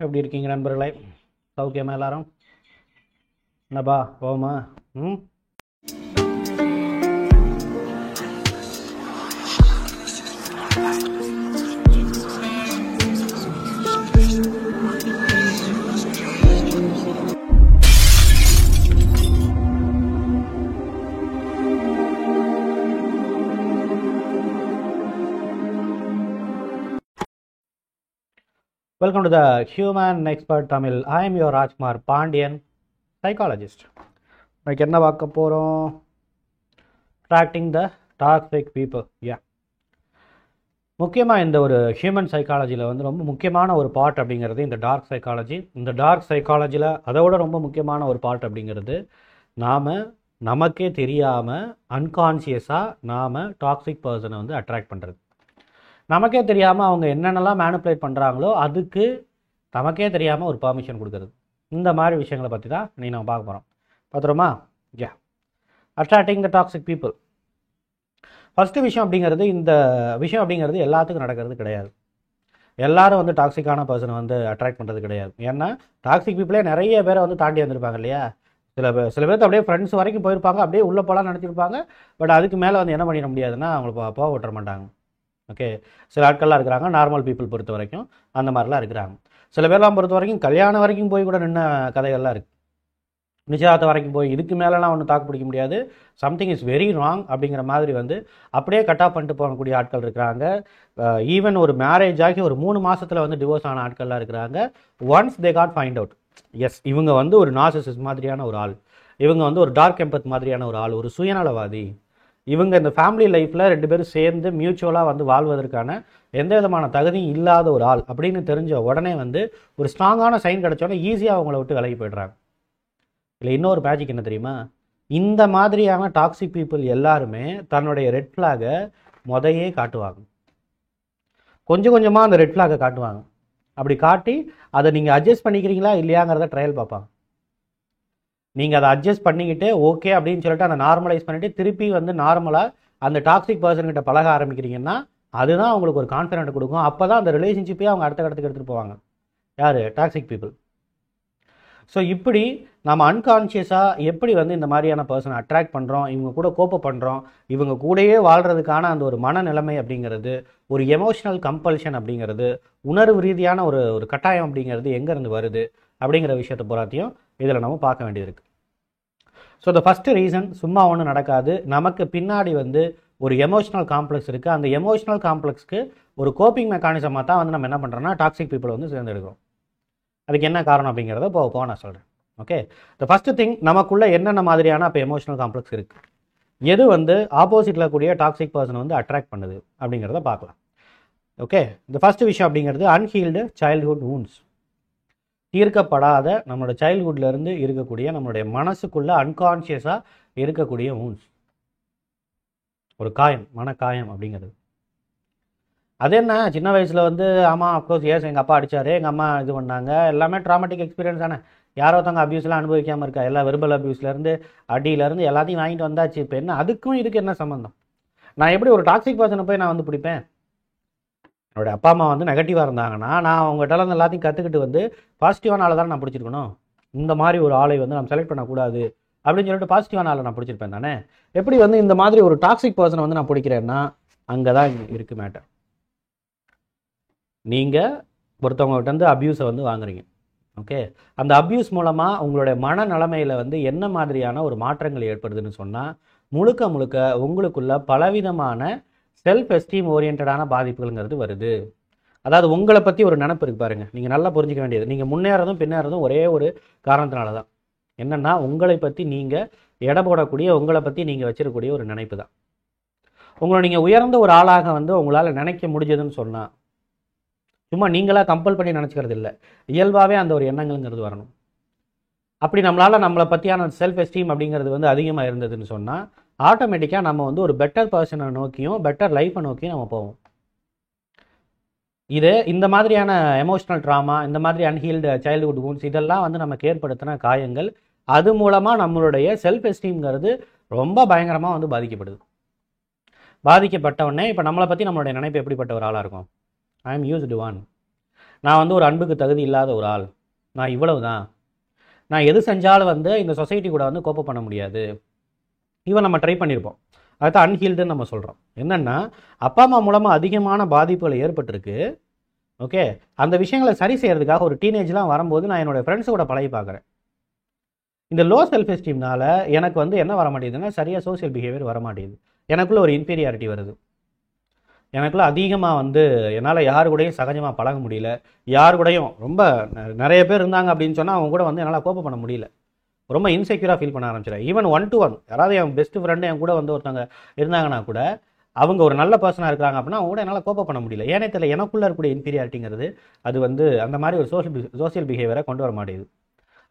எப்படி இருக்கீங்க நண்பர்களே? சௌக்கியமா எல்லாரும்? என்னப்பா போமா? ம் Welcome to the Human Expert Tamil. I am your Rajkumar Pandian, psychologist. இன்னைக்கு என்ன பார்க்க போகிறோம்? Attracting the toxic people. முக்கியமாக இந்த ஒரு ஹியூமன் சைக்காலஜியில் வந்து ரொம்ப முக்கியமான ஒரு பார்ட் அப்படிங்கிறது இந்த டார்க் சைக்காலஜி. இந்த டார்க் சைக்காலஜியில் அதோட ரொம்ப முக்கியமான ஒரு பார்ட் அப்படிங்கிறது நமக்கே தெரியாமல் அன்கான்சியஸாக நாம் டாக்ஸிக் பர்சனை வந்து அட்ராக்ட் பண்ணுறது. நமக்கே தெரியாமல் அவங்க என்னென்னலாம் மேனிப்புலேட் பண்ணுறாங்களோ அதுக்கு நமக்கே தெரியாமல் ஒரு பர்மிஷன் கொடுக்குறது. இந்த மாதிரி விஷயங்களை பற்றி தான் நம்ம பார்க்க போகிறோம். பார்த்துருமா? Attracting the toxic people. First விஷயம் அப்படிங்கிறது, இந்த விஷயம் அப்படிங்கிறது எல்லாத்துக்கும் நடக்கிறது கிடையாது. எல்லாரும் வந்து டாக்ஸிக்கான பர்சனை வந்து அட்ராக்ட் பண்ணுறது கிடையாது. ஏன்னா டாக்ஸிக் பீப்புளே நிறைய பேரை வந்து தாண்டி வந்திருப்பாங்க இல்லையா? சில பேருக்கு அப்படியே ஃப்ரெண்ட்ஸ் வரைக்கும் போயிருப்பாங்க, அப்படியே உள்ளே போகலாம் நினச்சிருப்பாங்க. பட் அதுக்கு மேலே வந்து என்ன பண்ணிட முடியாதுன்னா அவங்கள போக விட்டுற மாட்டாங்க. ஓகே, சில ஆட்கள்லாம் இருக்கிறாங்க, நார்மல் பீப்புள் பொறுத்த வரைக்கும் அந்த மாதிரிலாம் இருக்கிறாங்க. சில பேர்லாம் பொறுத்த வரைக்கும் கல்யாணம் வரைக்கும் போய் கூட நின்ன கதைகள்லாம் இருக்குது. நிச்சயதார்த்தம் வரைக்கும் போய் இதுக்கு மேலெலாம் ஒன்றும் தாக்கு பிடிக்க முடியாது, சம்திங் இஸ் வெரி ராங் அப்படிங்கிற மாதிரி வந்து அப்படியே கட் ஆஃப் பண்ணிட்டு போகக்கூடிய ஆட்கள் இருக்கிறாங்க. ஈவன் ஒரு மேரேஜ் ஆகி ஒரு 3 மாதத்தில் வந்து டிவோர்ஸ் ஆன ஆட்கள்லாம் இருக்கிறாங்க. Once they got find out, yes இவங்க வந்து ஒரு நார்சிசிஸ்ட் மாதிரியான ஒரு ஆள், இவங்க வந்து ஒரு டார்க் எம்பத் மாதிரியான ஒரு ஆள், ஒரு சுயநலவாதி, இவங்க இந்த ஃபேமிலி லைஃப்பில் 2 பேரும் சேர்ந்து மியூச்சுவலாக வந்து வாழ்வதற்கான எந்த விதமான தகுதியும் இல்லாத ஒரு ஆள் அப்படின்னு தெரிஞ்ச உடனே வந்து ஒரு ஸ்ட்ராங்கான சைன் கிடச்சோடனே ஈஸியாக அவங்கள விட்டு விலகி போய்ட்றாங்க. இல்லை இன்னொரு மேஜிக் என்ன தெரியுமா? இந்த மாதிரியான டாக்ஸிக் பீப்புள் எல்லாருமே தன்னுடைய ரெட் ஃப்ளாகை முதையே காட்டுவாங்க. கொஞ்சம் கொஞ்சமாக அந்த ரெட் ஃப்ளாகை காட்டுவாங்க. அப்படி காட்டி அதை நீங்கள் அட்ஜஸ்ட் பண்ணிக்கிறீங்களா இல்லையாங்கிறத ட்ரையல் பார்ப்பாங்க. நீங்கள் அதை அட்ஜஸ்ட் பண்ணிக்கிட்டு ஓகே அப்படின்னு சொல்லிட்டு அதை நார்மலைஸ் பண்ணிவிட்டு திருப்பி வந்து நார்மலாக அந்த டாக்ஸிக் பர்சன்கிட்ட பழக ஆரம்பிக்கிறீங்கன்னா அதுதான் அவங்களுக்கு ஒரு கான்ஃபிடென்ட் கொடுக்கும். அப்போ தான் அந்த ரிலேஷன்ஷிப்பே அவங்க அடுத்த கட்டத்துக்கு எடுத்துகிட்டு போவாங்க. யார்? Toxic people. ஸோ இப்படி நம்ம அன்கான்ஷியஸாக எப்படி வந்து இந்த மாதிரியான பர்சனை அட்ராக்ட் பண்ணுறோம், இவங்க கூட கோப்ப பண்ணுறோம், இவங்க கூடயே வாழ்கிறதுக்கான அந்த ஒரு மனநிலைமை அப்படிங்கிறது, ஒரு எமோஷனல் கம்பல்ஷன் அப்படிங்கிறது, உணர்வு ரீதியான ஒரு கட்டாயம் அப்படிங்கிறது எங்கேருந்து வருது அப்படிங்கிற விஷயத்தை பூராத்தையும் இதில் நம்ம பார்க்க வேண்டியது இருக்குது. ஸோ த ஃபஸ்ட்டு ரீசன் சும்மா ஒன்றும் நடக்காது. நமக்கு பின்னாடி வந்து ஒரு எமோஷனல் காம்ப்ளெக்ஸ் இருக்குது. அந்த எமோஷனல் காம்ப்ளெக்ஸ்க்கு ஒரு கோப்பிங் மெக்கானிசமாக தான் வந்து நம்ம என்ன பண்ணுறோம்னா டாக்ஸிக் பீப்புளை வந்து சேர்ந்தெடுக்கிறோம். அதுக்கு என்ன காரணம் அப்படிங்கிறத போக நான் சொல்கிறேன். ஓகே, த ஃபஸ்ட்டு திங், நமக்குள்ளே என்னென்ன மாதிரியான அப்போ எமோஷனல் காம்ப்ளெக்ஸ் இருக்குது, எது வந்து ஆப்போசிட்டில் கூடிய டாக்ஸிக் பர்சனை வந்து அட்ராக்ட் பண்ணுது அப்படிங்கிறத பார்க்கலாம். ஓகே, இந்த ஃபஸ்ட்டு விஷயம் அப்படிங்கிறது அன்ஹீல்டு சைல்ட்ஹுட் வூண்ட்ஸ். தீர்க்கப்படாத நம்மளோட சைல்ட்ஹுட்லேருந்து இருக்கக்கூடிய நம்மளுடைய மனசுக்குள்ளே அன்கான்ஷியஸாக இருக்கக்கூடிய வூண்ட்ஸ், ஒரு காயம், மனக்காயம் அப்படிங்கிறது. அது என்ன, சின்ன வயசில் வந்து ஆமாம் அஃப்கோர்ஸ் எஸ் எங்கள் அப்பா அடித்தார், எங்கள் அம்மா இது பண்ணாங்க, எல்லாமே ட்ராமாட்டிக் எக்ஸ்பீரியன்ஸ் தானே. யாரோ ஒருத்தவங்க அப்யூஸ்லாம் அனுபவிக்காமல் இருக்கா? எல்லா வெர்பல் அப்யூஸ்லேருந்து அடியிலேருந்து எல்லாத்தையும் வாங்கிட்டு வந்தாச்சு. இப்போ என்ன அதுக்கும் இதுக்கு என்ன சம்மந்தம்? நான் எப்படி ஒரு டாக்ஸிக் பர்சனை போய் நான் வந்து பிடிப்பேன்? என்னோடய அப்பா அம்மா வந்து நெகட்டிவாக இருந்தாங்கன்னா நான் அவங்ககிட்ட வந்து எல்லாத்தையும் கற்றுக்கிட்டு வந்து பாசிட்டிவான ஆளை தான் நான் பிடிச்சிருக்கணும். இந்த மாதிரி ஒரு ஆளை வந்து நம்ம செலக்ட் பண்ணக்கூடாது அப்படின்னு சொல்லிட்டு பாசிட்டிவான ஆளை நான் பிடிச்சிருப்பேன் தானே. எப்படி வந்து இந்த மாதிரி ஒரு டாக்ஸிக் பர்சனை வந்து நான் பிடிக்கிறேன்னா அங்கே தான் இருக்குது மேட்டர். நீங்கள் ஒருத்தவங்ககிட்ட வந்து அப்யூஸை வந்து வாங்குறீங்க. ஓகே, அந்த அப்யூஸ் மூலமாக உங்களுடைய மனநிலைமையில் வந்து என்ன மாதிரியான ஒரு மாற்றங்கள் ஏற்படுதுன்னு சொன்னால் முழுக்க உங்களுக்குள்ள பலவிதமான செல்ஃப் எஸ்டீம் ஓரியன்டான பாதிப்புகள்ங்கிறது வருது. அதாவது உங்களை பற்றி ஒரு நினப்பு இருக்குது பாருங்கள். நீங்கள் நல்லா புரிஞ்சிக்க வேண்டியது, நீங்கள் முன்னேறதும் பின்னேறதும் ஒரே ஒரு காரணத்தினால தான். என்னென்னா உங்களை பற்றி நீங்கள் எடை போடக்கூடிய, உங்களை பற்றி நீங்கள் வச்சிருக்கக்கூடிய ஒரு நினைப்பு தான். உங்களை நீங்கள் உயர்ந்த ஒரு ஆளாக வந்து உங்களால் நினைக்க முடிஞ்சதுன்னு சொன்னால் சும்மா நீங்களாக கம்பல் பண்ணி நினச்சிக்கிறது இல்லை, இயல்பாகவே அந்த ஒரு எண்ணங்கள்ங்கிறது வரணும். அப்படி நம்மளை பற்றியான செல்ஃப் எஸ்டீம் அப்படிங்கிறது வந்து அதிகமாக இருந்ததுன்னு சொன்னால் ஆட்டோமேட்டிக்காக நம்ம வந்து ஒரு பெட்டர் பர்சனை நோக்கியும் பெட்டர் லைஃப்பை நோக்கியும் நம்ம போவோம். இது இந்த மாதிரியான எமோஷனல் ட்ராமா, இந்த மாதிரி அன்ஹீல்டு சைல்டுஹுட் வூண்ட்ஸ் இதெல்லாம் வந்து நமக்கு ஏற்படுத்தின காயங்கள். அது மூலமாக நம்மளுடைய செல்ஃப் எஸ்டீம்ங்கிறது ரொம்ப பயங்கரமாக வந்து பாதிக்கப்படுது. பாதிக்கப்பட்டவுடனே இப்போ நம்மளை பற்றி நம்மளுடைய நினைப்பு எப்படிப்பட்ட ஒரு ஆளாக இருக்கும்? ஐ எம் யூஸ்டு ஒன், நான் வந்து ஒரு அன்புக்கு தகுதி இல்லாத ஒரு ஆள், நான் இவ்வளவு தான், நான் எது செஞ்சாலும் வந்து இந்த சொசைட்டி கூட வந்து கோப்ப பண்ண முடியாது, ஈவன் நம்ம ட்ரை பண்ணியிருப்போம். அதுதான் அன்ஹீல்டுன்னு நம்ம சொல்கிறோம். என்னென்னா அப்பா அம்மா மூலமாக அதிகமான பாதிப்புகள் ஏற்பட்டிருக்கு. ஓகே, அந்த விஷயங்களை சரி செய்கிறதுக்காக ஒரு டீனேஜ்லாம் வரும்போது நான் என்னோடய ஃப்ரெண்ட்ஸு கூட பழகி பார்க்குறேன். இந்த லோ செல்ஃப் எஸ்டீம்னால எனக்கு வந்து என்ன வர மாட்டேங்குதுன்னா சரியாக சோசியல் பிஹேவியர் வர மாட்டேங்குது. எனக்குள்ளே ஒரு இன்ஃபீரியாரிட்டி வருது. எனக்குள்ளே அதிகமாக வந்து என்னால் யாரு கூடயும் சகஜமாக பழக முடியல. யாரு கூடயும் ரொம்ப நிறைய பேர் இருந்தாங்க அப்படின்னு சொன்னால் அவங்க கூட வந்து என்னால் கோப்ப பண்ண முடியல. ரொம்ப இன்செக்யூராக ஃபீல் பண்ண ஆரம்பிச்சிடுறேன். ஈவன் 1-to-1 யாராவது என் பெஸ்ட் ஃப்ரெண்டு என் கூட வந்து ஒருத்தவங்க இருந்தாங்கன்னா கூட, அவங்க ஒரு நல்ல பர்சனாக இருக்கிறாங்க அப்படின்னா அவங்க கூட என்னால் கோப்ப பண்ண முடியல. ஏனே தெரியல, எனக்குள்ளே இருக்கக்கூடிய இன்ஃபீரியாரிட்டிங்கிறது அது வந்து அந்த மாதிரி ஒரு சோசியல் பிஹேவியரை கொண்டு வர மாட்டேங்குது.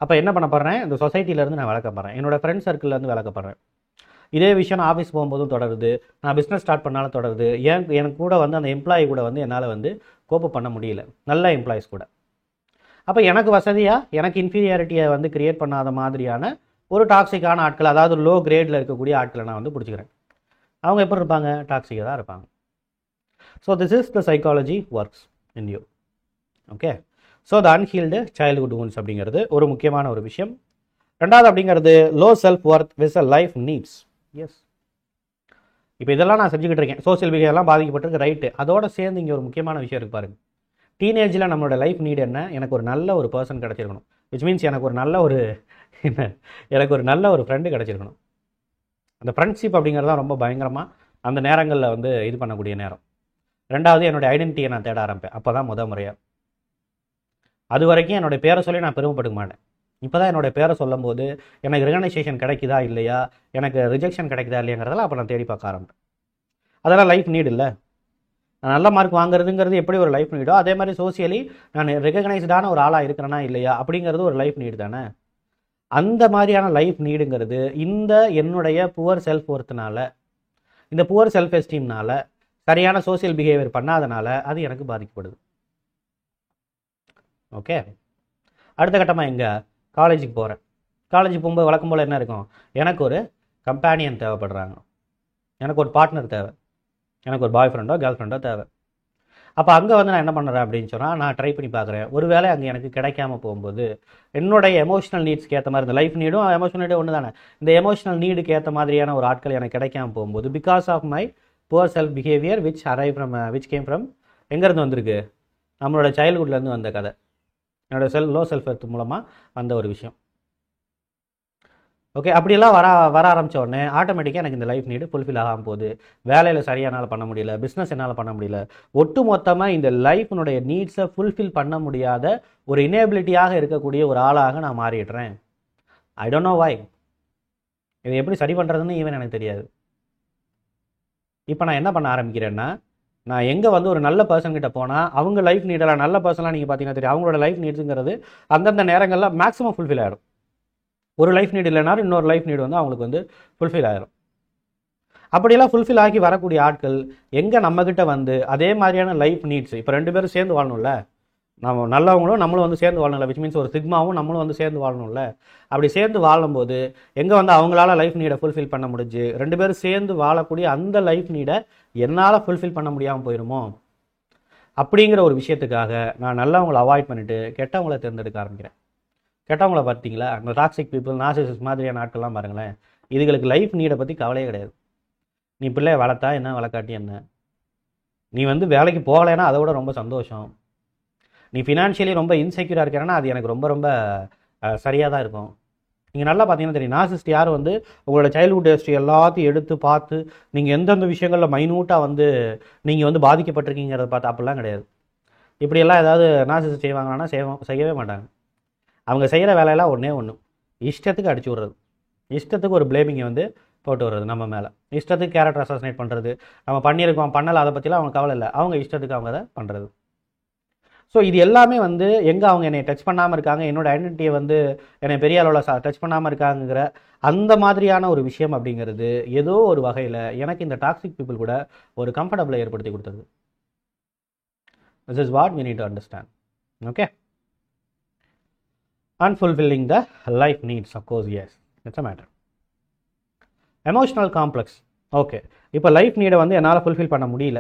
அப்போ என்ன பண்ண போகிறேன், இந்த சொசைட்டிலேருந்து நான் விளக்கப்படுறேன், என்னோட ஃப்ரெண்ட் சர்க்கிள்லேருந்து விளக்கப்படுறேன். இதே விஷயம் நான் ஆஃபீஸ் போகும்போதும் தொடருது, நான் பிஸ்னஸ் ஸ்டார்ட் பண்ணாலும் தொடருது. எனக்கு கூட வந்து அந்த எம்ப்ளாயி கூட வந்து என்னால் வந்து கோப்ப பண்ண முடியல, நல்ல எம்ப்ளாயிஸ் கூட. அப்போ எனக்கு வசதியாக எனக்கு இன்ஃபீரியாரிட்டியை வந்து கிரியேட் பண்ணாத மாதிரியான ஒரு டாக்ஸிக்கான ஆட்கள், அதாவது லோ கிரேடில் இருக்கக்கூடிய ஆட்களை நான் வந்து பிடிச்சிக்கிறேன். அவங்க எப்படி இருப்பாங்க, டாக்ஸிக்காக தான் இருப்பாங்க. So this is the psychology works in you. Okay, so the unhealed childhood wounds அப்படிங்கிறது ஒரு முக்கியமான ஒரு விஷயம். ரெண்டாவது அப்படிங்கிறது low self worth with a life needs. Yes, இப்போ இதெல்லாம் நான் செஞ்சுக்கிட்டு இருக்கேன், சோசியல் பிஹேவியர்லாம் பாதிக்கப்பட்டிருக்கு, ரைட்டு. அதோட சேர்ந்து இங்கே ஒரு முக்கியமான விஷயம் இருக்கு பாருங்க. டீனேஜில் நம்மளோட லைஃப் நீட் என்ன, எனக்கு ஒரு நல்ல ஒரு பர்சன் கிடச்சிருக்கணும். விச் மீன்ஸ் எனக்கு ஒரு நல்ல ஒரு ஃப்ரெண்டு கிடச்சிருக்கணும். அந்த ஃப்ரெண்ட்ஷிப் அப்படிங்கிறது தான் ரொம்ப பயங்கரமாக அந்த நேரங்களில் வந்து இது பண்ணக்கூடிய நேரம். ரெண்டாவது, என்னுடைய ஐடென்டிட்டியை நான் தேட ஆரம்பிப்பேன். அப்போ தான் முறையாக. அது வரைக்கும் என்னுடைய பேரை சொல்லி நான் பெருமைப்பட்டுக்க மாட்டேன். இப்போ தான் என்னோடய பேரை சொல்லும் போது எனக்கு ரெகனைசேஷன் கிடைக்குதா இல்லையா, எனக்கு ரிஜெக்ஷன் கிடைக்குதா இல்லையாங்கிறதெல்லாம் அப்போ நான் தேடி பார்க்க ஆரம்பிப்பேன். அதெல்லாம் லைஃப் நீட் இல்லை. நான் நல்ல மார்க் வாங்குறதுங்கிறது எப்படி ஒரு லைஃப் நீடோ அதே மாதிரி சோசியலி நான் ரெகனைஸ்டான ஒரு ஆளாக இருக்கிறேனா இல்லையா அப்படிங்கிறது ஒரு லைஃப் நீடு தானே. அந்த மாதிரியான லைஃப் நீடுங்கிறது இந்த என்னுடைய புவர் செல்ஃப் ஒர்த்துனால, இந்த புவர் செல்ஃப் எஸ்டீம்னால, சரியான சோசியல் பிஹேவியர் பண்ணாதனால அது எனக்கு பாதிக்கப்படுது. ஓகே, அடுத்த கட்டமாக எங்கே, காலேஜுக்கு போகிறேன். காலேஜுக்கு போகும்போது வழக்கம் போல் என்ன இருக்கும், எனக்கு ஒரு கம்பேனியன் தேவைப்படுறாங்க, எனக்கு ஒரு பார்ட்னர் தேவை, எனக்கு ஒரு பாய் ஃப்ரெண்டோ கேர்ள் ஃப்ரெண்டோ தேவை. அப்போ அங்கே வந்து நான் என்ன பண்ணுறேன் அப்படின்னு சொன்னால் நான் ட்ரை பண்ணி பார்க்குறேன். ஒரு வேளை அங்கே எனக்கு கிடைக்காம போகும்போது என்னுடைய எமோஷனல் நீட்ஸ்க்கு ஏற்ற மாதிரி, இந்த லைஃப் நீடும் எமோஷனல் நீடும் ஒன்று தானே, இந்த எமோஷனல் நீடுக்கு ஏற்ற மாதிரியான ஒரு ஆட்கள் எனக்கு கிடைக்காம போகும்போது because of my poor self behaviour which came from எங்கேருந்து வந்திருக்கு, நம்மளோட சைல்ட்ஹுட்லேருந்து வந்த கதை, என்னோட லோ செல்ஃப் ஒர்த் மூலமாக வந்த ஒரு விஷயம். ஓகே, அப்படியெல்லாம் வர ஆரம்பித்த உடனே ஆட்டோமேட்டிக்காக எனக்கு இந்த லைஃப் நீடு ஃபுல்ஃபில் ஆகாமல் போகுது. வேலையில் சரியாக என்னால் பண்ண முடியல, பிஸ்னஸ் என்னால் பண்ண முடியல. ஒட்டு மொத்தமாக இந்த லைஃப்னுடைய நீட்ஸை ஃபுல்ஃபில் பண்ண முடியாத ஒரு இனேபிலிட்டியாக இருக்கக்கூடிய ஒரு ஆளாக நான் மாறிடுறேன். I don't know why. இதை எப்படி சரி பண்ணுறதுன்னு ஈவன் எனக்கு தெரியாது. இப்போ நான் என்ன பண்ண ஆரம்பிக்கிறேன்னா, நான் எங்கே வந்து ஒரு நல்ல பர்சன்கிட்ட போனால் அவங்க லைஃப் நீடெல்லாம், நல்ல பர்சன்லாம் நீங்கள் பார்த்தீங்கன்னா தெரியும், அவங்களோட லைஃப் நீட்ஸுங்கிறது அந்தந்த நேரங்களில் மேக்ஸிமம் ஃபுல்ஃபில் ஆகிடும். ஒரு லைஃப் நீடு இல்லைனாலும் இன்னொரு லைஃப் நீடு வந்து அவங்களுக்கு வந்து ஃபுல்ஃபில் ஆகிடும். அப்படியெல்லாம் ஃபுல்ஃபில் ஆகி வரக்கூடிய ஆட்கள் எங்கே நம்மக்கிட்ட வந்து அதே மாதிரியான லைஃப் நீட்ஸ், இப்போ 2 பேரும் சேர்ந்து வாழணும்ல, நம்ம நல்லவங்களும் நம்மளும் வந்து சேர்ந்து வாழணும்ல, விச் மீன்ஸ் ஒரு சிக்மாவும் நம்மளும் வந்து சேர்ந்து வாழணும்ல. அப்படி சேர்ந்து வாழும்போது எங்கே வந்து அவங்களால லைஃப் நீடை ஃபுல்ஃபில் பண்ண முடிஞ்சு 2 பேரும் சேர்ந்து வாழக்கூடிய அந்த லைஃப் நீடை என்னால் ஃபுல்ஃபில் பண்ண முடியாமல் போயிடுமோ அப்படிங்கிற ஒரு விஷயத்துக்காக நான் நல்லவங்களை அவாய்ட் பண்ணிவிட்டு கெட்டவங்களை தேர்ந்தெடுக்க ஆரம்பிக்கிறேன். கெட்டவங்களை பார்த்தீங்களா, அந்த டாக்ஸிக் பீப்புள், நார்சிசிஸ்ட் மாதிரியான ஆட்கள்லாம் பாருங்களேன், இதுகளுக்கு லைஃப் நீடை பற்றி கவலையே கிடையாது. நீ பிள்ளைய வளர்த்தா என்ன, வளர்க்காட்டி என்ன, நீ வந்து வேலைக்கு போகலைன்னா அதை விட ரொம்ப சந்தோஷம், நீ ஃபினான்ஷியலி ரொம்ப இன்செக்யூராக இருக்கிறேன்னா அது எனக்கு ரொம்ப ரொம்ப சரியாக தான் இருக்கும். நீங்கள் நல்லா பார்த்தீங்கன்னா தெரியும், நார்சிசிஸ்ட் யார் வந்து உங்களோட சைல்ட்ஹுட் ஹிஸ்ட்ரி எல்லாத்தையும் எடுத்து பார்த்து நீங்கள் எந்தெந்த விஷயங்களில் மைனூட்டாக வந்து நீங்கள் வந்து பாதிக்கப்பட்டிருக்கீங்கிறத பார்த்து அப்படிலாம் கிடையாது. இப்படியெல்லாம் ஏதாவது நார்சிசிஸ்ட் செய்வாங்கன்னா செய்யவே மாட்டாங்க. அவங்க செய்கிற வேலையெல்லாம் ஒன்று இஷ்டத்துக்கு அடிச்சு விட்றது, இஷ்டத்துக்கு ஒரு பிளேமிங்கை வந்து போட்டு வர்றது நம்ம மேலே, இஷ்டத்துக்கு கேரக்டர் அசாசினேட் பண்ணுறது, நம்ம பண்ணியிருக்கோம் பண்ணலை அதை பற்றிலாம் அவங்க கவலை இல்லை, அவங்க இஷ்டத்துக்கு அவங்க அதை பண்ணுறது. ஸோ இது எல்லாமே வந்து எங்கே அவங்க என்னை டச் பண்ணாமல் இருக்காங்க, என்னோடய ஐடென்டிட்டியை வந்து என்னை பெரிய அளவில் டச் பண்ணாமல் இருக்காங்கிற அந்த மாதிரியான ஒரு விஷயம் அப்படிங்கிறது ஏதோ ஒரு வகையில் எனக்கு இந்த டாக்ஸிக் பீப்புள் கூட ஒரு கம்ஃபர்டபுளை ஏற்படுத்தி கொடுத்தது. This is what we need to understand. Okay, unfulfilling the life needs, of course, yes, it's a matter. Emotional complex. Okay, இப்போ லைஃப் நீடை வந்து என்னால் ஃபுல்ஃபில் பண்ண முடியல,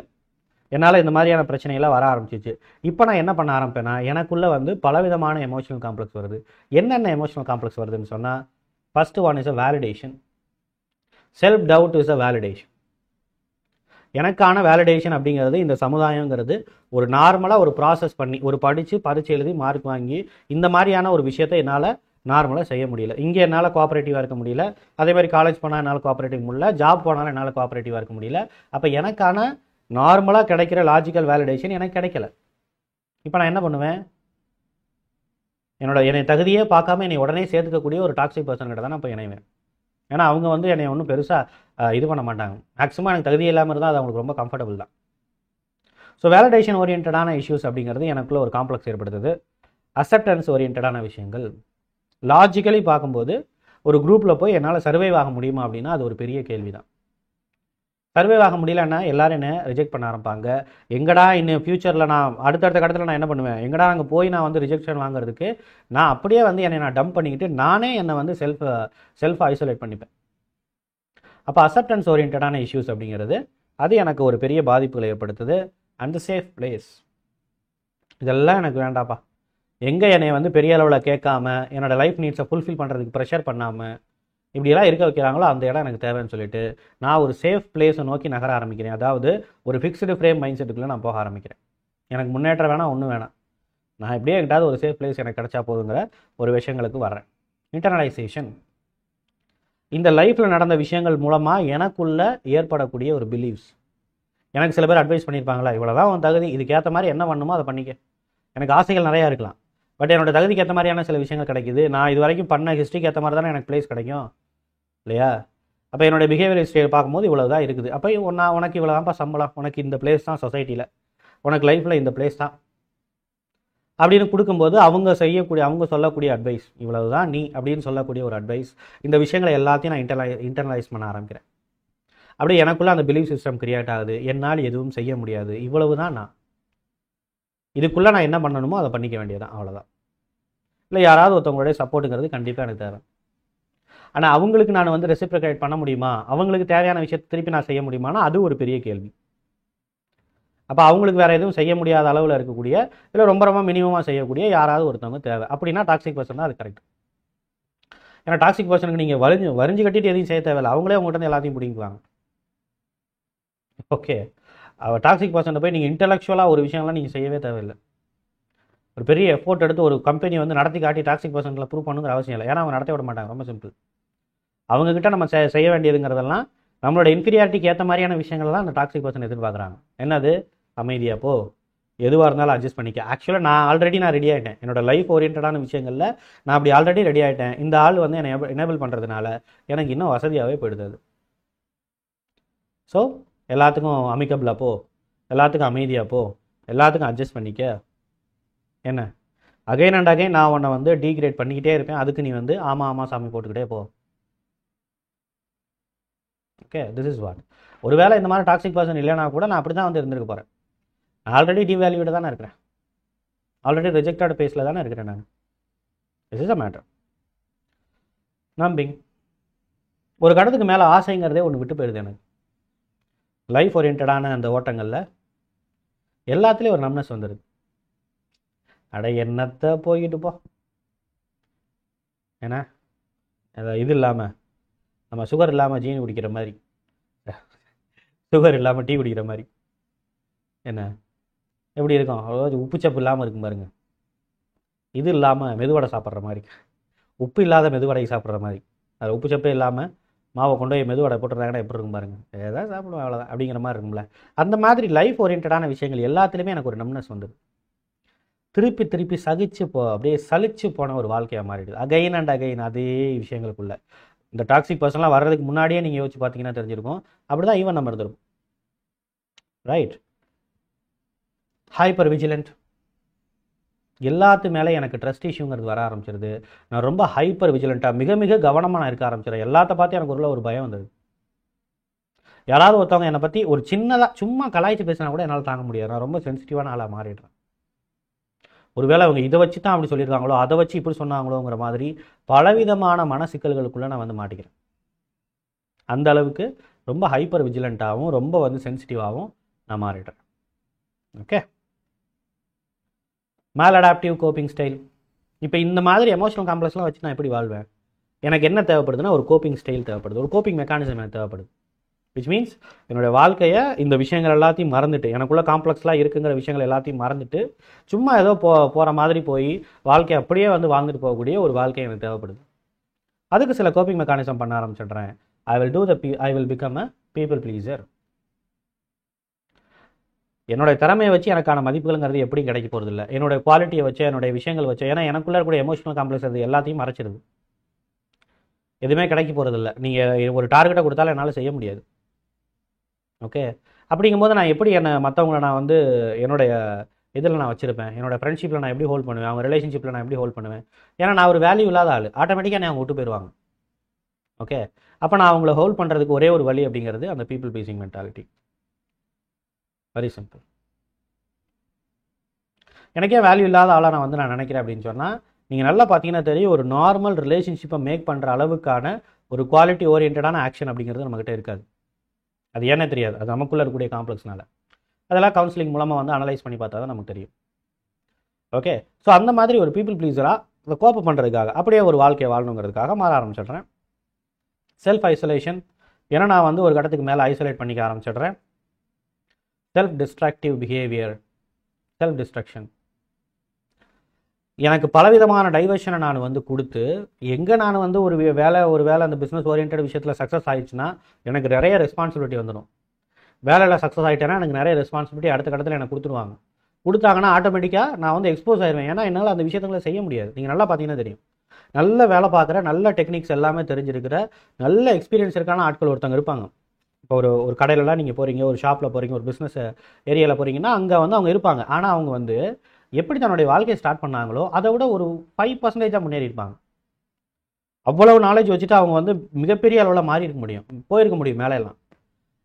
என்னால் இந்த மாதிரியான பிரச்சனைகள்லாம் வர ஆரம்பிச்சிச்சு. இப்போ நான் என்ன பண்ண ஆரம்பிப்பேன்னா, எனக்குள்ளே வந்து பலவிதமான எமோஷனல் காம்ப்ளெக்ஸ் வருது. என்னென்ன எமோஷனல் காம்ப்ளெக்ஸ் வருதுன்னு சொன்னால், first one is a validation. Self doubt is a validation. எனக்கான வேலிடேஷன் அப்படிங்கிறது இந்த சமுதாயங்கிறது ஒரு நார்மலாக ஒரு ப்ராசஸ் பண்ணி ஒரு படித்து பரீட்சை எழுதி மார்க் வாங்கி இந்த மாதிரியான ஒரு விஷயத்தை என்னால் நார்மலாக செய்ய முடியல. இங்கே என்னால் கோஆப்ரேட்டிவாக இருக்க முடியல. அதே மாதிரி காலேஜ் போனால் என்னால் கோஆப்ரேட்டிவ் முடியல. ஜாப் போனாலும் என்னால் கோஆப்ரேட்டிவாக இருக்க முடியல. அப்போ எனக்கான நார்மலாக கிடைக்கிற லாஜிக்கல் வேலிடேஷன் எனக்கு கிடைக்கல. இப்போ நான் என்ன பண்ணுவேன்? என்னை தகுதியே பார்க்காம என்னை உடனே சேர்த்துக்கக்கூடிய ஒரு டாக்ஸிக் பர்சன் கிட்ட தான் நான் போய் இணைவேன். ஏன்னா அவங்க வந்து என்னை ஒன்றும் பெருசாக இது பண்ண மாட்டாங்க. மேக்ஸிமம் எனக்கு தகுதி இல்லாமல் இருந்தால் அது அவங்களுக்கு ரொம்ப கம்ஃபர்டபுள் தான். ஸோ வேலிடேஷன் ஓரியன்டான இஷ்யூஸ் அப்படிங்கிறது எனக்குள்ள ஒரு காம்ப்ளெக்ஸ் ஏற்படுத்துது. அக்செப்டன்ஸ் ஓரியன்டான விஷயங்கள் லாஜிக்கலி பார்க்கும்போது ஒரு குரூப்பில் போய் என்னால் சர்வைவ் ஆக முடியுமா அப்படின்னா அது ஒரு பெரிய கேள்வி தான். சர்வைவ் ஆக முடியலன்னா எல்லாரும் என்ன ரிஜெக்ட் பண்ண ஆரம்பிப்பாங்க. எங்கடா இன்னும் ஃபியூச்சரில் நான் அடுத்தடுத்த கடத்தில் நான் என்ன பண்ணுவேன்? எங்கடா அங்கே போய் நான் வந்து ரிஜெக்ஷன் வாங்குறதுக்கு நான் அப்படியே வந்து என்னை நான் டம்ப் பண்ணிக்கிட்டு நானே என்னை வந்து செல்ஃப் ஐசோலேட் பண்ணிப்பேன். அப்போ அக்செப்டன்ஸ் ஓரியன்டான இஷ்யூஸ் அப்படிங்கிறது அது எனக்கு ஒரு பெரிய பாதிப்புகளை ஏற்படுத்துது. அண்ட் சேஃப் பிளேஸ் இதெல்லாம் எனக்கு வேண்டாப்பா. எங்கே என்னை வந்து பெரிய அளவில் கேட்காம என்னோடய லைஃப் நீட்ஸை ஃபுல்ஃபில் பண்ணுறதுக்கு ப்ரெஷர் பண்ணாமல் இப்படியெல்லாம் இருக்க வைக்கிறாங்களோ அந்த இடம் எனக்கு தேவைன்னு சொல்லிட்டு நான் ஒரு சேஃப் பிளேஸை நோக்கி நகர ஆரம்பிக்கிறேன். அதாவது ஒரு ஃபிக்ஸ்டு ஃப்ரேம் மைண்ட் செட்டுக்குள்ளே நான் போக ஆரம்பிக்கிறேன். எனக்கு முன்னேற்றம் வேணாம், ஒன்றும் வேணாம், நான் எப்படியே எங்கிட்டாவது ஒரு சேஃப் பிளேஸ் எனக்கு கிடைச்சா போதுங்கிற ஒரு விஷயங்களுக்கு வர்றேன். இன்டர்னலைசேஷன் இந்த லைஃப்பில் நடந்த விஷயங்கள் மூலமாக எனக்குள்ளே ஏற்படக்கூடிய ஒரு பிலீவ்ஸ். எனக்கு சில பேர் அட்வைஸ் பண்ணியிருப்பாங்களா, இவ்வளோதான் உன் தகுதி, இதுக்கேற்ற மாதிரி என்ன பண்ணணுமோ அதை பண்ணிக்க. எனக்கு ஆசைகள் நிறையா இருக்கலாம், பட் என்னோட தகுதிக்கு ஏற்ற மாதிரியான சில விஷயங்கள் கிடைக்குது. நான் இது வரைக்கும் பண்ண ஹிஸ்ட்ரிக்கு ஏற்ற மாதிரி தானே எனக்கு பிளேஸ் கிடைக்கும் இல்லையா? அப்போ என்னோடய பிஹேவியர் ஹிஸ்ட்ரியை பார்க்கும்போது இவ்வளோ தான் இருக்குது. அப்போ உனக்கு இவ்வளோ தான்ப்பா சம்பளம், உனக்கு இந்த பிளேஸ் தான் சொசைட்டியில், உனக்கு லைஃப்பில் இந்த பிளேஸ் தான் அப்படின்னு கொடுக்கும்போது அவங்க சொல்லக்கூடிய அட்வைஸ் இவ்வளவு தான் நீ அப்படின்னு சொல்லக்கூடிய ஒரு அட்வைஸ். இந்த விஷயங்களை எல்லாத்தையும் நான் இன்டர்னலைஸ் பண்ண ஆரம்பிக்கிறேன். அப்படியே எனக்குள்ளே அந்த பிலீஃப் சிஸ்டம் கிரியேட் ஆகுது. என்னால் எதுவும் செய்ய முடியாது, இவ்வளவு தான் நான், இதுக்குள்ளே நான் என்ன பண்ணணுமோ அதை பண்ணிக்க வேண்டியதான், அவ்வளோதான். இல்லை யாராவது ஒருத்தவங்களுடைய சப்போர்ட்டுங்கிறது கண்டிப்பாக எனக்கு தேவை. ஆனால் அவங்களுக்கு நான் வந்து ரெசிப்ரிகேட் பண்ண முடியுமா, அவங்களுக்கு தேவையான விஷயத்தை திருப்பி நான் செய்ய முடியுமானா அது ஒரு பெரிய கேள்வி. அப்போ அவங்களுக்கு வேறு எதுவும் செய்ய முடியாத அளவில் இருக்கக்கூடிய இல்லை ரொம்ப ரொம்ப மினிமமாக செய்யக்கூடிய யாராவது ஒருத்தவங்க தேவை. அப்படின்னா டாக்ஸிக் பர்சன் தான் அது கரெக்ட். ஏன்னா டாக்ஸிக் பர்சனுக்கு நீங்கள் வரிஞ்சு கட்டிட்டு எதையும் செய்ய தேவையில்லை, அவங்களே உங்கள்கிட்ட எல்லாத்தையும் பிடிக்குவாங்க. ஓகே, டாக்ஸிக் பர்சனை போய் நீங்கள் இன்டெலெக்சுவலாக ஒரு விஷயம்லாம் நீங்கள் செய்யவே தேவையில்லை. ஒரு பெரிய எஃபோர்ட் எடுத்து ஒரு கம்பெனி வந்து நடத்தி காட்டி டாக்ஸிக் பர்சனில் ப்ரூவ் பண்ணுங்கிற அவசியம் இல்லை. ஏன்னா அவங்க நடத்த விட மாட்டாங்க, ரொம்ப சிம்பிள். அவங்கக்கிட்ட நம்ம செய்ய வேண்டியதுங்கிறதெல்லாம் நம்மளோட இன்ஃபீரியாரிட்டிக்கு ஏற்ற மாதிரியான விஷயங்கள்லாம் அந்த டாக்ஸிக் பர்சன் எதிர்பார்க்குறாங்க. என்னது? அமைதியாக போ, எதுவாக இருந்தாலும் அட்ஜஸ்ட் பண்ணிக்க. ஆக்சுவலாக நான் ரெடி ஆகிட்டேன். என்னோட லைஃப் ஓரியன்டான விஷயங்களில் நான் அப்படி ஆல்ரெடி ரெடி ஆகிட்டேன். இந்த ஆள் வந்து என்னை எனேபிள் பண்ணுறதுனால எனக்கு இன்னும் வசதியாகவே போயிடுது அது. ஸோ எல்லாத்துக்கும் அமிக்கபிளாக போ, எல்லாத்துக்கும் அமைதியாக போ, எல்லாத்துக்கும் அட்ஜஸ்ட் பண்ணிக்க. என்ன அகைன் அண்ட் அகைன் நான் உன்னை வந்து டீக்ரேட் பண்ணிக்கிட்டே இருப்பேன், அதுக்கு நீ வந்து ஆமாம் சாமி போட்டுக்கிட்டே போ. Okay, this is what. ஒருவேளை இந்த மாதிரி டாக்ஸிக் பர்சன் இல்லைனா கூட நான் அப்படி தான் வந்து இருந்திருக்க போகிறேன். நான் ஆல்ரெடி டிவேல்யூடு தானே இருக்கிறேன், ஆல்ரெடி ரிஜெக்டட் பேஸில் தானே இருக்கிறேன் நான். This is a matter. Numbing ஒரு கடத்துக்கு மேலே ஆசைங்கிறதே ஒன்று விட்டு போயிடுது எனக்கு. லைஃப் ஓரியன்டான அந்த ஓட்டங்களில் எல்லாத்துலேயும் ஒரு நம்னஸ் வந்துடுது. அட என்னத்தை போய்கிட்டு போ, ஏன்னா இது இல்லாமல் நம்ம சுகர் இல்லாமல் ஜீனி குடிக்கிற மாதிரி, சுகர் இல்லாமல் டீ குடிக்கிற மாதிரி, என்ன எப்படி இருக்கும்? அவ்வளோ உப்புச்சப்பு இல்லாமல் இருக்கும் பாருங்க. இது இல்லாமல் மெதுவடை சாப்பிட்ற மாதிரி, உப்பு இல்லாத மெதுவடை சாப்பிட்ற மாதிரி, அது உப்புச்சப்பே இல்லாமல் மாவை கொண்டு போய் மெதுவடை போட்டுருந்தாங்கன்னா எப்படி இருக்கும் பாருங்க. ஏதாவது சாப்பிடுவோம் அவ்வளோதான் அப்படிங்கிற மாதிரி இருக்கும்ல. அந்த மாதிரி லைஃப் ஓரியன்டான விஷயங்கள் எல்லாத்துலேயுமே எனக்கு ஒரு நம்னஸ் வந்துடுது. திருப்பி அப்படியே சலிச்சு போன ஒரு வாழ்க்கையாக மாறிடுது. அகைன் அண்ட் அகைன் அதே விஷயங்களுக்குள்ள. இந்த டாக்ஸிக் பர்சன்லாம் வர்றதுக்கு முன்னாடியே நீங்கள் யோசிச்சு பார்த்தீங்கன்னா தெரிஞ்சிருக்கும். அப்படி தான் ஈவன் நம்ம இருந்திருக்கும், ரைட்? ஹைப்பர் விஜிலண்ட், எல்லாத்து மேலே எனக்கு ட்ரஸ்ட் இஷ்யூங்கிறது வர ஆரம்பிச்சிருது. நான் ரொம்ப ஹைப்பர் விஜிலண்ட்டாக மிக மிக கவனமாக நான் இருக்க ஆரம்பிச்சிடறேன். எல்லாத்த பார்த்து எனக்கு ஒரு பயம் வந்தது. யாராவது ஒருத்தவங்க என்னை பற்றி ஒரு சின்னதாக சும்மா கலாய்ச்சி பேசினா கூட என்னால் தாங்க முடியாது. நான் ரொம்ப சென்சிட்டிவான ஆளாக மாறிடுறேன். ஒருவேளை அவங்க இதை வச்சு தான் அப்படி சொல்லியிருக்காங்களோ, அதை வச்சு இப்படி சொன்னாங்களோங்கிற மாதிரி பலவிதமான மன சிக்கல்களுக்குள்ளே நான் வந்து மாட்டிக்கிறேன். அந்த அளவுக்கு ரொம்ப ஹைப்பர் விஜிலண்ட்டாகவும் ரொம்ப வந்து சென்சிட்டிவாகவும் நான் மாறிடுறேன். ஓகே, மேல் அடாப்டிவ் கோப்பிங் ஸ்டைல். இப்போ இந்த மாதிரி எமோஷனல் காம்ப்ளெக்ஸ்லாம் வச்சு நான் எப்படி வாழ்வேன்? எனக்கு என்ன தேவைப்படுதுன்னா ஒரு கோப்பிங் ஸ்டைல் தேவைப்படுது, ஒரு கோப்பிங் மெக்கானிசம் எனக்கு தேவைப்படுது. விச் மீன்ஸ் என்னுடைய வாழ்க்கையை இந்த விஷயங்கள் எல்லாத்தையும் மறந்துட்டு, எனக்குள்ள காம்ப்ளெக்ஸ்லாம் இருக்குங்கிற விஷயங்கள் எல்லாத்தையும் மறந்துட்டு, சும்மா ஏதோ போகிற மாதிரி போய் வாழ்க்கையை அப்படியே வந்து வாழ்ந்துட்டு போகக்கூடிய ஒரு வாழ்க்கை எனக்கு தேவைப்படுது. அதுக்கு சில கோப்பிங் மெக்கானிசம் பண்ண ஆரம்பிச்சிடுறேன். I will become a people pleaser. என்னோட திறமையை வச்சு எனக்கான மதிப்புகள்ங்கிறது எப்படி கிடைக்க போகிறது இல்லை. என்னோட குவாலிட்டியை வச்சு, என்னுடைய விஷயங்கள் வச்சு, ஏன்னா எனக்குள்ள இருக்கக்கூடிய எமோஷனல் காம்ப்ளெக்ஸ் அது எல்லாத்தையும் மறைச்சிடுது. எதுவுமே கிடைக்க போகிறது இல்லை. நீங்கள் ஒரு டார்கெட்டை கொடுத்தாலும் என்னால் செய்ய முடியாது. ஓகே, அப்படிங்கும்போது நான் எப்படி மற்றவங்களை நான் வந்து என்னுடைய இதில் நான் வச்சுருப்பேன், என்னோட ஃப்ரெண்ட்ஷிப்பில் நான் எப்படி ஹோல்ட் பண்ணுவேன், அவங்க ரிலேஷன்ஷிப்பில் நான் எப்படி ஹோல்ட் பண்ணுவேன்? ஏன்னா நான் ஒரு வேல்யூ இல்லாத ஆள், ஆட்டோமேட்டிக்காக அவங்க விட்டு போயிடுவாங்க. ஓகே, அப்போ நான் அவங்கள ஹோல்ட் பண்ணுறதுக்கு ஒரே ஒரு வழி அப்படிங்கிறது அந்த people pleasing mentality. Very simple. எனக்கே வேல்யூ இல்லாத ஆளாக நான் நினைக்கிறேன் அப்படின்னு சொன்னால், நீங்கள் நல்லா பார்த்தீங்கன்னா தெரியும், ஒரு நார்மல் ரிலேஷன்ஷிப்பை மேக் பண்ணுற அளவுக்கான ஒரு குவாலிட்டி ஓரியன்டான ஆக்ஷன் அப்படிங்கிறது நம்மகிட்ட இருக்காது. அது ஏன்னே தெரியாது, அது நமக்குள்ளே இருக்கக்கூடிய காம்ப்ளெக்ஸ்னால. அதெல்லாம் கவுன்சிலிங் மூலமாக வந்து அனலைஸ் பண்ணி பார்த்தா தான் நமக்கு தெரியும். ஓகே, ஸோ அந்த மாதிரி ஒரு பீப்புள் ப்ளீஸராக அதை கோப்ப பண்ணுறதுக்காக, அப்படியே ஒரு வாழ்க்கையை வாழணுங்கிறதுக்காக மாற ஆரம்பிச்சிடுறேன். செல்ஃப் ஐசோலேஷன், ஏன்னா நான் வந்து ஒரு கட்டத்துக்கு மேலே ஐசோலேட் பண்ணிக்க ஆரம்பிச்சிடுறேன். Self destructive behaviour, self destruction. எனக்கு பலவிதமான டைவர்ஷனை நான் வந்து கொடுத்து, எங்கே நான் வந்து ஒரு வேலை அந்த பிஸ்னஸ் ஓரியன்ட் விஷயத்தில் சக்ஸஸ் ஆயிடுச்சுன்னா எனக்கு நிறைய ரெஸ்பான்சிபிலிட்டி வந்துடும். வேலையில் சக்ஸஸ் ஆகிட்டேன்னா எனக்கு நிறைய ரெஸ்பான்சிபிலிட்டி அடுத்த கட்டத்தில் எனக்கு கொடுத்தாங்கன்னா ஆட்டோமேட்டிக்காக நான் வந்து எக்ஸ்போஸ் ஆயிடுவேன். ஏன்னா என்னால் அந்த விஷயங்களை செய்ய முடியாது. நீங்கள் நல்லா பார்த்தீங்கன்னா தெரியும், நல்ல வேலை பார்க்குற, நல்ல டெக்னிக்ஸ் எல்லாமே தெரிஞ்சிருக்கிற, நல்ல எக்ஸ்பீரியன்ஸ் இருக்கான ஆட்கள் ஒருத்தங்க இருப்பாங்க. இப்போ ஒரு கடையிலலாம் நீங்கள் போகிறீங்க, ஒரு ஷாப்பில் போகிறீங்க, ஒரு பிஸ்னஸ் ஏரியாவில் போகிறீங்கன்னா அங்கே வந்து அவங்க இருப்பாங்க. ஆனால் அவங்க வந்து எப்படி தன்னுடைய வாழ்க்கையை ஸ்டார்ட் பண்ணாங்களோ அதை விட ஒரு 5% முன்னேறி இருப்பாங்க. அவ்வளவு நாலேஜ் வச்சுட்டு அவங்க வந்து மிகப்பெரிய அளவில் மாறி இருக்க முடியும், போயிருக்க முடியும் மேலையெல்லாம்.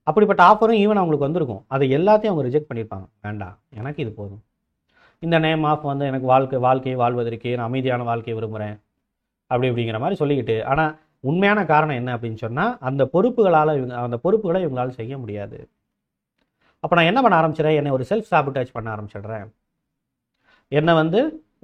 அப்படிப்பட்ட ஆஃபரும் ஈவன் அவங்களுக்கு வந்திருக்கும். அதை எல்லாத்தையும் அவங்க ரிஜெக்ட் பண்ணியிருப்பாங்க. வேண்டாம், எனக்கு இது போதும், இந்த நேம் ஆஃப் வந்து எனக்கு வாழ்க்கையை வாழ்வதற்கு நான் அமைதியான வாழ்க்கையை விரும்புகிறேன் அப்படிங்கிற மாதிரி சொல்லிக்கிட்டு, ஆனால் உண்மையான காரணம் என்ன அப்படின்னு சொன்னால், அந்த பொறுப்புகளை இவங்களால் செய்ய முடியாது. அப்போ நான் என்ன பண்ண ஆரம்பிச்சிடறேன், என்னை ஒரு செல்ஃப் சாபிட்டாஜ் பண்ண ஆரம்பிச்சிடுறேன். என்னை வந்து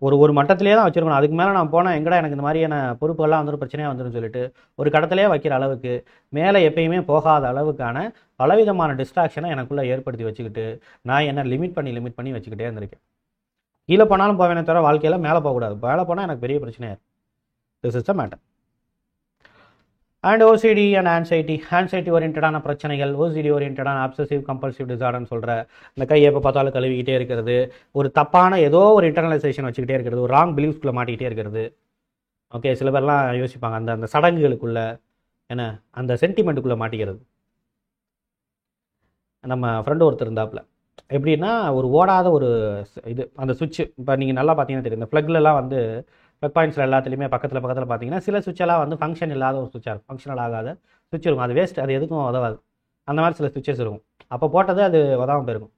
ஒரு மட்டத்திலே தான் வச்சுருக்கணும். அதுக்கு மேலே நான் போனால் எங்கடா எனக்கு இந்த மாதிரியான பொறுப்புகள்லாம் வந்துடும், பிரச்சனையாக வந்துடும் சொல்லிட்டு ஒரு கடத்திலே வைக்கிற அளவுக்கு, மேலே எப்பயுமே போகாத அளவுக்கான பலவிதமான டிஸ்ட்ராக்ஷனை எனக்குள்ளே ஏற்படுத்தி வச்சுக்கிட்டு நான் என்ன லிமிட் பண்ணி வச்சுக்கிட்டே இருந்திருக்கேன். கீழே போனாலும் போவேனே தவிர வாழ்க்கையில் மேலே போகக்கூடாது. மேலே போனால் எனக்கு பெரிய பிரச்சனையாக இருக்கும். This is the matter. And OCD and anxiety ஓரியன்டான பிரச்சனைகள், ஓசிடி ஓரியன்டான அப்சசிவ் கம்பல்சிவ் டிசார்டர்னு சொல்கிற இந்த கையை எப்போ பார்த்தாலும் கழுவிக்கிட்டே இருக்கிறது, ஒரு தப்பான ஏதோ ஒரு இன்டர்னலைசேஷன் வச்சுக்கிட்டே இருக்கிறது, ஒரு ராங் பிலீஃப்ஸ்குள்ளே மாட்டிக்கிட்டே இருக்கிறது. ஓகே, சில பேர்லாம் யோசிப்பாங்க அந்த சடங்குகளுக்குள்ளே என்ன அந்த சென்டிமெண்ட்டுக்குள்ளே மாட்டிக்கிறது. நம்ம ஃப்ரெண்டு ஒருத்தர் இருந்தாப்புல, எப்படின்னா ஒரு ஓடாத ஒரு இது அந்த சுவிட்சு. இப்போ நீங்கள் நல்லா பார்த்தீங்கன்னா தெரியும், இந்த ப்ளக்லலாம் வந்து ப்ளக் பாயிண்ட்ஸில் எல்லாத்துலேயுமே பக்கத்தில் பார்த்தீங்கன்னா சில சுவிட்செல்லாம் வந்து ஃபங்க்ஷன் இல்லாத ஒரு சுவிட்சாக இருக்கும், ஃபங்க்ஷனல் ஆகாத சுவிட்ச் இருக்கும். அது வேஸ்ட், அது எதுக்கும் உதவாது. அந்த மாதிரி சில சுவிட்சஸ் இருக்கும். அப்போ போட்டது அது உதவாமல் போயிருக்கும்.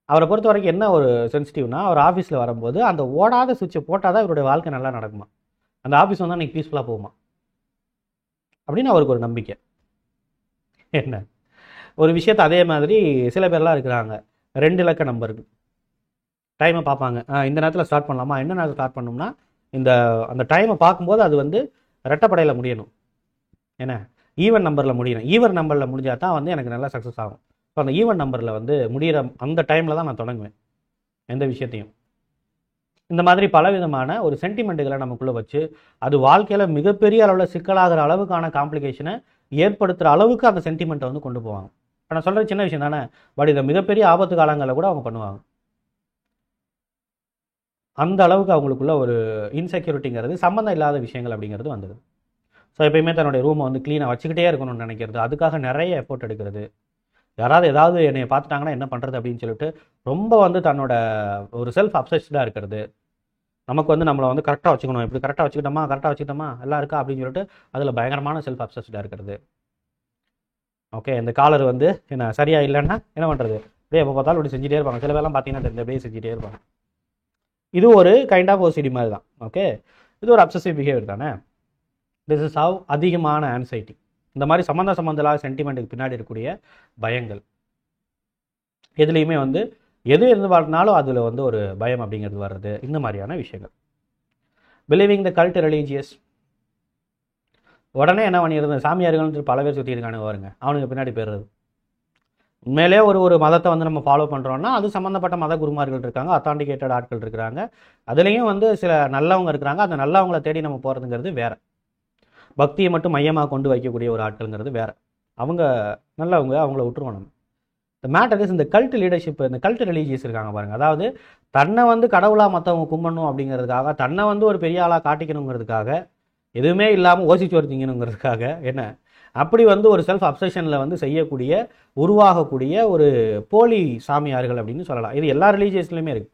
அவரை பொறுத்த வரைக்கும் என்ன ஒரு சென்சிட்டிவ்னா, அவர் ஆஃபீஸில் வரும்போது அந்த ஓடாத சுவிட்சை போட்டால் தான் இவருடைய வாழ்க்கை நல்லா நடக்குமா, அந்த ஆஃபீஸ் வந்து அன்றைக்கி பீஸ்ஃபுல்லாக போகுமா அப்படின்னு அவருக்கு ஒரு நம்பிக்கை. என்ன ஒரு விஷயத்தை அதே மாதிரி சில பேர்லாம் இருக்கிறாங்க, 2 இலக்க நம்பருக்கு டைமை பார்ப்பாங்க. இந்த நேரத்தில் ஸ்டார்ட் பண்ணலாமா, என்ன நேரத்தில் ஸ்டார்ட் பண்ணோம்னா அந்த டைமை பார்க்கும்போது அது வந்து ரெட்டப்படையில் முடியணும், என்ன ஈவன் நம்பரில் முடியணும். ஈவன் நம்பரில் முடிஞ்சால் தான் வந்து எனக்கு நல்லா சக்ஸஸ் ஆகும். ஸோ அந்த ஈவன் நம்பரில் வந்து முடிகிற அந்த டைமில் தான் நான் தொடங்குவேன் எந்த விஷயத்தையும். இந்த மாதிரி பலவிதமான ஒரு சென்டிமெண்ட்டுகளை நமக்குள்ளே வச்சு அது வாழ்க்கையில் மிகப்பெரிய அளவில் சிக்கலாகிற அளவுக்கான காம்ப்ளிகேஷனை ஏற்படுத்துகிற அளவுக்கு அந்த சென்டிமெண்ட்டை வந்து கொண்டு போவாங்க. இப்போ நான் சொல்கிற சின்ன விஷயம் தானே, பட் இதை மிகப்பெரிய ஆபத்து காலங்களில் கூட அவங்க பண்ணுவாங்க. அந்த அளவுக்கு அவங்களுக்குள்ள ஒரு இன்செக்யூரிட்டிங்கிறது, சம்மந்தம் இல்லாத விஷயங்கள் அப்படிங்கிறது வந்தது. ஸோ எப்பயுமே தன்னுடைய ரூமை வந்து க்ளீனாக வச்சுக்கிட்டே இருக்கணும்னு நினைக்கிறது, அதுக்காக நிறைய எஃபோர்ட் எடுக்கிறது. யாராவது ஏதாவது என்னை பார்த்துட்டாங்கன்னா என்ன பண்ணுறது அப்படின்னு சொல்லிட்டு ரொம்ப வந்து தன்னோட ஒரு செல்ஃப் அப்சஸ்டாக இருக்கிறது. நமக்கு வந்து நம்மளை வந்து கரெக்டாக வச்சுக்கணும், இப்படி கரெக்டாக வச்சுக்கிட்டோமா எல்லாம் இருக்கா அப்படின்னு சொல்லிட்டு அதில் பயங்கரமான செல்ஃப் அப்சஸ்டாக இருக்கிறது. ஓகே, இந்த காலர் வந்து என்ன சரியாக இல்லைன்னா என்ன பண்ணுறது, அப்படியே எப்போ பார்த்தாலும் இப்படி செஞ்சுட்டே இருப்பாங்க. சில பேர்லாம் பார்த்தீங்கன்னா இந்த அப்படியே செஞ்சுட்டே இருப்பாங்க. இது ஒரு கைண்ட் ஆஃப் ஓசிடி மாதிரி தான். ஓகே, இது ஒரு அப்சசிவ் பிஹேவியர் தானே. திஸ் இஸ் ஹவ் அதிகமான ஆன்சைட்டி, இந்த மாதிரி சம்மந்தமில்லாத சென்டிமெண்ட்டுக்கு பின்னாடி இருக்கக்கூடிய பயங்கள். எதுலேயுமே வந்து எது எதிர்பார்த்தாலும் அதில் வந்து ஒரு பயம் அப்படிங்கிறது வர்றது, இந்த மாதிரியான விஷயங்கள். பிலீவிங் த கல்ட் ரிலீஜியஸ், உடனே என்ன பண்ணிடுறது, சாமியார்கள்னு பல பேர் சுற்றி இருக்கானுங்க வருங்க, அவனுக்கு பின்னாடி போயிடுறது. உண்மையிலே ஒரு மதத்தை வந்து நம்ம ஃபாலோ பண்ணுறோன்னா அது சம்மந்தப்பட்ட மத குருமார்கள் இருக்காங்க, அத்தான்டிகேட்டட் ஆட்கள் இருக்கிறாங்க, அதுலேயும் வந்து சில நல்லவங்க இருக்கிறாங்க. அந்த நல்லவங்களை தேடி நம்ம போகிறதுங்கிறது வேறு. பக்தியை மட்டும் மையமாக கொண்டு வைக்கக்கூடிய ஒரு ஆட்கள்ங்கிறது வேறு. அவங்க நல்லவங்க, அவங்கள விட்டுருவோம் நம்ம. இந்த மேட்டர் இஸ் இந்த கல்ட் லீடர்ஷிப், இந்த கல்ட் ரிலீஜியஸ் இருக்காங்க பாருங்கள், அதாவது தன்னை வந்து கடவுளாக மற்றவங்க கும்பிடணும் அப்படிங்கிறதுக்காக, தன்னை வந்து ஒரு பெரிய ஆளாக காட்டிக்கணுங்கிறதுக்காக, எதுவுமே இல்லாமல் ஓசிச்சோறு திங்கணுங்கிறதுக்காக, என்ன அப்படி வந்து ஒரு செல்ஃப் அப்சஷனில் வந்து செய்யக்கூடிய, உருவாகக்கூடிய ஒரு போலி சாமியார்கள் அப்படின்னு சொல்லலாம். இது எல்லா ரிலீஜியஸ்லையுமே இருக்குது.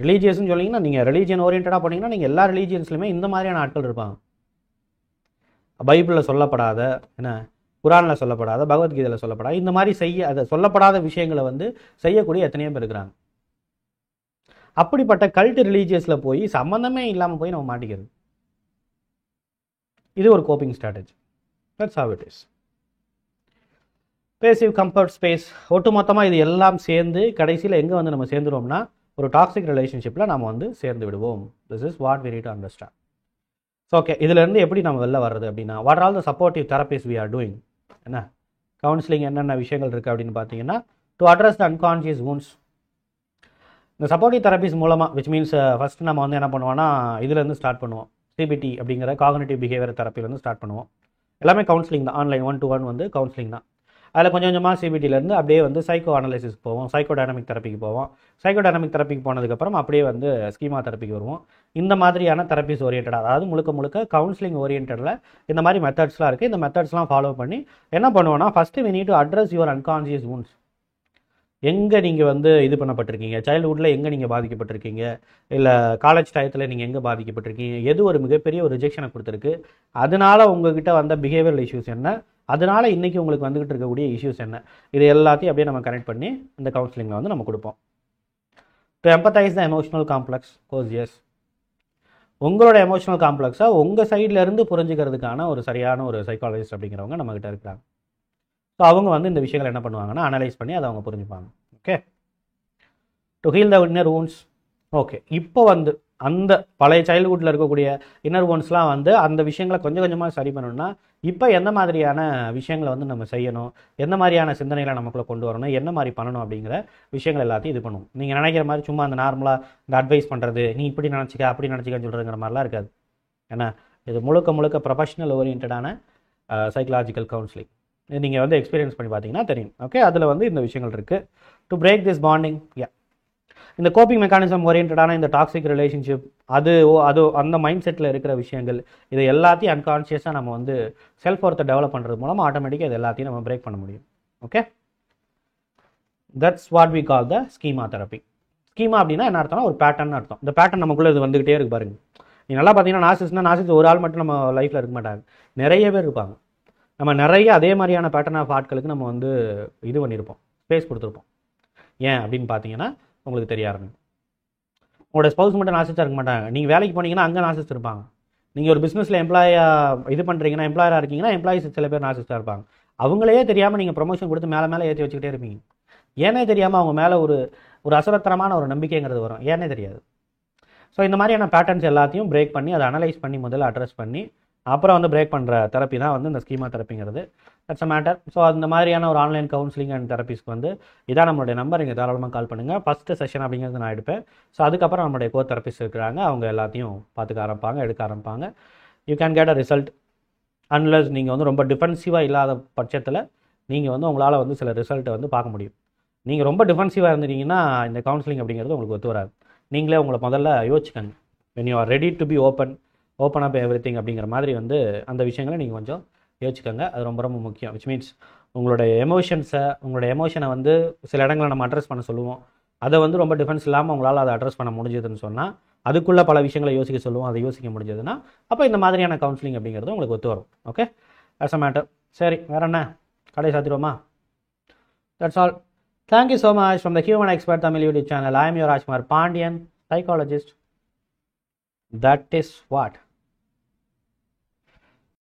ரிலீஜியஸ்ன்னு சொன்னீங்கன்னா, நீங்கள் ரிலீஜியன் ஓரியன்டாக போனீங்கன்னா நீங்கள் எல்லா ரிலீஜியன்ஸ்லையுமே இந்த மாதிரியான ஆட்கள் இருப்பாங்க. பைபிளில் சொல்லப்படாத, என்ன குரானில் சொல்லப்படாத, பகவத்கீதையில் சொல்லப்படாத, இந்த மாதிரி அதை சொல்லப்படாத விஷயங்களை வந்து செய்யக்கூடிய எத்தனையோ பேர் இருக்கிறாங்க. அப்படிப்பட்ட கல்ட் ரிலீஜியஸில் போய் சம்மந்தமே இல்லாமல் போய் நம்ம மாட்டிக்கிறது, இது ஒரு coping strategy. That's how it is. Passive comfort space, ஒட்டுமொத்தமாக இது எல்லாம் சேர்ந்து கடைசியில் எங்கே வந்து நம்ம சேர்ந்துருவோம்னா ஒரு டாக்ஸிக் ரிலேஷன்ஷிப்பில் நம்ம வந்து சேர்ந்து விடுவோம். This is what we need to understand. So okay, இதிலேருந்து எப்படி நம்ம வெளில வர்றது அப்படின்னா, what all the supportive therapies we are doing, என்ன கவுன்சிலிங் என்னென்ன விஷயங்கள் இருக்குது அப்படின்னு பார்த்தீங்கன்னா, to address the unconscious wounds. இந்த சப்போர்ட்டிவ் தெரப்பிஸ் மூலமாக, விச் மீன்ஸ் ஃபஸ்ட்டு நம்ம வந்து என்ன பண்ணுவோம்னா இதுலேருந்து ஸ்டார்ட் பண்ணுவோம். சிபிடி அப்படிங்கிற காக்னிட்டிவ் பிஹேவியர் தெரப்பிலேருந்து ஸ்டார்ட் பண்ணுவோம். எல்லாமே கவுன்சிலிங் தான், ஆன்லைன் 1-to-1 வந்து கவுன்சிலிங் தான். அதில் கொஞ்சம் கொஞ்சமாக சிபிடியிலேருந்து அப்படியே வந்து சைக்கோ அனலைசிஸ் போவோம், சைக்கோ டைனமிக் தெரப்பிக்கு போவோம். சைக்கோ டைனமிக் தெரப்பிக்கு போனதுக்கப்புறம் அப்படியே வந்து ஸ்கீமா தெரப்பிக்கு வருவோம். இந்த மாதிரியான தெரப்பிஸ் ஓரியன்டாக, அதாவது முழுக்க முழுக்க கவுன்சிலிங் ஓரியன்டில் இந்த மாதிரி மெத்தட்ஸ்லாம் இருக்குது. இந்த மெத்தட்ஸ்லாம் ஃபாலோ பண்ணி என்ன பண்ணுவோன்னா, first we need to address your unconscious wounds. எங்கே நீங்கள் வந்து இது பண்ணப்பட்டிருக்கீங்க, சைல்டுஹுட்டில் எங்கே நீங்கள் பாதிக்கப்பட்டிருக்கீங்க, இல்லை காலேஜ் டயத்தில் நீங்கள் எங்கே பாதிக்கப்பட்டிருக்கீங்க, எது ஒரு மிகப்பெரிய ஒரு ரிஜெக்ஷனை கொடுத்துருக்கு, அதனால் உங்ககிட்ட வந்த பிஹேவியரல் இஷ்யூஸ் என்ன, அதனால் இன்றைக்கி உங்களுக்கு வந்துகிட்டு இருக்கக்கூடிய இஷ்யூஸ் என்ன, இது எல்லாத்தையும் அப்படியே நம்ம கனெக்ட் பண்ணி இந்த கவுன்சிலிங்கில் வந்து நம்ம கொடுப்போம். To emphasise the emotional complex course. Yes, உங்களோட எமோஷனல் காம்ப்ளெக்ஸை உங்கள் சைட்லேருந்து புரிஞ்சுக்கிறதுக்கான ஒரு சரியான ஒரு சைக்காலஜிஸ்ட் அப்படிங்கிறவங்க நம்மகிட்ட இருக்கிறாங்க. ஸோ அவங்க வந்து இந்த விஷயங்கள் என்ன பண்ணுவாங்கன்னா அனலைஸ் பண்ணி அதை அவங்க புரிஞ்சுப்பாங்க. Okay, to heal the inner wounds. Okay, இப்போ வந்து அந்த பழைய சைல்டுஹுட்டில் இருக்கக்கூடிய இன்னர் woundsலாம் வந்து அந்த விஷயங்களை கொஞ்சம் கொஞ்சமாக சரி பண்ணணும்னா இப்போ எந்த மாதிரியான விஷயங்களை வந்து நம்ம செய்யணும், எந்த மாதிரியான சிந்தனைகளை நமக்குள்ளே கொண்டு வரணும், என்ன மாதிரி பண்ணணும் அப்படிங்கிற விஷயங்கள் எல்லாத்தையும் இது பண்ணுவோம். நீங்கள் நினைக்கிற மாதிரி சும்மா அந்த நார்மலாக இந்த அட்வைஸ் பண்ணுறது, நீ இப்படி நினச்சிக்க அப்படி நினச்சிக்கன்னு சொல்கிறதுங்கிற மாதிரிலாம் இருக்காது. ஏன்னா இது முழுக்க முழுக்க ப்ரொஃபஷனல் ஓரியன்டான சைக்கலாஜிக்கல் கவுன்சிலிங். நீங்கள் வந்து எக்ஸ்பீரியன்ஸ் பண்ணி பார்த்தீங்கன்னா தெரியும். ஓகே, அதில் வந்து இந்த விஷயங்கள் இருக்குது. டு பிரேக் திஸ் பாண்டிங், இந்த கோப்பிங் மெக்கானிசம் ஓரியன்டான இந்த டாக்ஸிக் ரிலேஷன்ஷிப், அது அந்த மைண்ட் செட்டில் இருக்கிற விஷயங்கள், இது எல்லாத்தையும் அன்கான்ஷியஸாக நம்ம வந்து செல்ஃப் ஒர்த்தை டெவலப் பண்ணுறது மூலமாக ஆட்டோமேட்டிக்காக இது எல்லாத்தையும் நம்ம பிரேக் பண்ண முடியும். Okay, that's what we call the schema therapy. Schema அப்படின்னா என்ன அர்த்தம்னா ஒரு பேட்டர்ன் அர்த்தம். இந்த பேட்டர்ன் நமக்குள்ளே இது வந்துகிட்டே இருக்கு பாருங்க. நீ நல்லா பார்த்தீங்கன்னா நார்சிசிஸ்ட் ஒரு ஆள் மட்டும் நம்ம லைஃப்பில் இருக்க மாட்டாங்க, நிறைய பேர் இருப்பாங்க. நம்ம நிறைய அதே மாதிரியான பேட்டர்ன் ஆஃப் ஆட்களுக்கு நம்ம வந்து இது பண்ணியிருப்போம், ஸ்பேஸ் கொடுத்துருப்போம். ஏன் அப்படின்னு பார்த்தீங்கன்னா உங்களுக்கு தெரிய ஆரம்பிக்கும். உங்களோட ஸ்பௌஸ் மட்டும் நார்சிஸ்டாக இருக்க மாட்டாங்க. நீங்கள் வேலைக்கு போனீங்கன்னா அங்கே நார்சிஸ்ட் இருப்பாங்க. நீங்கள் ஒரு பிஸ்னஸில் எம்ப்ளாயாக இது பண்ணுறீங்கன்னா, எம்ப்ளாயராக இருக்கீங்கன்னா எம்ப்ளாயிஸ் சில பேர் நார்சிஸ்டாக இருப்பாங்க. அவங்களே தெரியாமல் நீங்கள் ப்ரொமோஷன் கொடுத்து மேலே மேலே ஏற்றி வச்சுக்கிட்டே இருப்பீங்க. ஏன்னே தெரியாமல் அவங்க மேலே ஒரு அசரத்தரமான ஒரு நம்பிக்கைங்கிறது வரும், ஏன்னே தெரியாது. ஸோ இந்த மாதிரியான பேட்டர்ன்ஸ் எல்லாத்தையும் பிரேக் பண்ணி அதை அனலைஸ் பண்ணி முதல்ல அட்ரஸ் பண்ணி அப்புறம் வந்து பிரேக் பண்ணுற தெரப்பி தான் வந்து இந்த ஸ்கீமா தெரப்பிங்கிறது. That's a matter. ஸோ அந்த மாதிரியான ஒரு ஆன்லைன் கவுன்சிலிங் அண்ட் தெரப்பிஸ்க்கு வந்து இதான் நம்மளுடைய நம்பர், இங்கே தாராளமாக கால் பண்ணுங்கள். ஃபஸ்ட்டு செஷன் அப்படிங்கிறது நான் எடுப்பேன். ஸோ அதுக்கப்புறம் நம்மளுடைய கோ தெரப்பிஸ்ட் இருக்கிறாங்க, அவங்க எல்லாத்தையும் பார்த்துக்க ஆரம்பிப்பாங்க, எடுக்க ஆரம்பிப்பாங்க. You can get a result unless நீங்கள் வந்து ரொம்ப டிஃபென்சிவாக இல்லாத பட்சத்தில் நீங்கள் வந்து உங்களால் வந்து சில ரிசல்ட்டை வந்து பார்க்க முடியும். நீங்கள் ரொம்ப டிஃபென்சிவாக இருந்தீங்கன்னா இந்த கவுன்சிலிங் அப்படிங்கிறது உங்களுக்கு ஒத்து வராது. நீங்களே உங்களை முதல்ல யோசிச்சுக்கங்க. when you are ready to be open up everything அப்படிங்கிற மாதிரி வந்து அந்த விஷயங்களை நீங்கள் கொஞ்சம் யோசிச்சுக்கோங்க. அது ரொம்ப ரொம்ப முக்கியம். விச் மீன்ஸ் உங்களுடைய எமோஷனை வந்து சில இடங்களை நம்ம அட்ரஸ் பண்ண சொல்லுவோம். அதை வந்து ரொம்ப டிஃபென்ஸ் இல்லாமல் உங்களால் அதை அட்ரஸ் பண்ண முடிஞ்சதுன்னு சொன்னால், அதுக்குள்ளே பல விஷயங்களை யோசிக்க சொல்லுவோம். அதை யோசிக்க முடிஞ்சதுன்னா அப்போ இந்த மாதிரியான கவுன்சிலிங் அப்படிங்கிறது உங்களுக்கு ஒத்து வரும். Okay, that's a matter. சரி, வேறு என்ன, கடை சாத்திடுவோமா? That's all. Thank you so much from the Human Expert Tamil YouTube channel. I am your Rajkumar Pandian, psychologist. That is what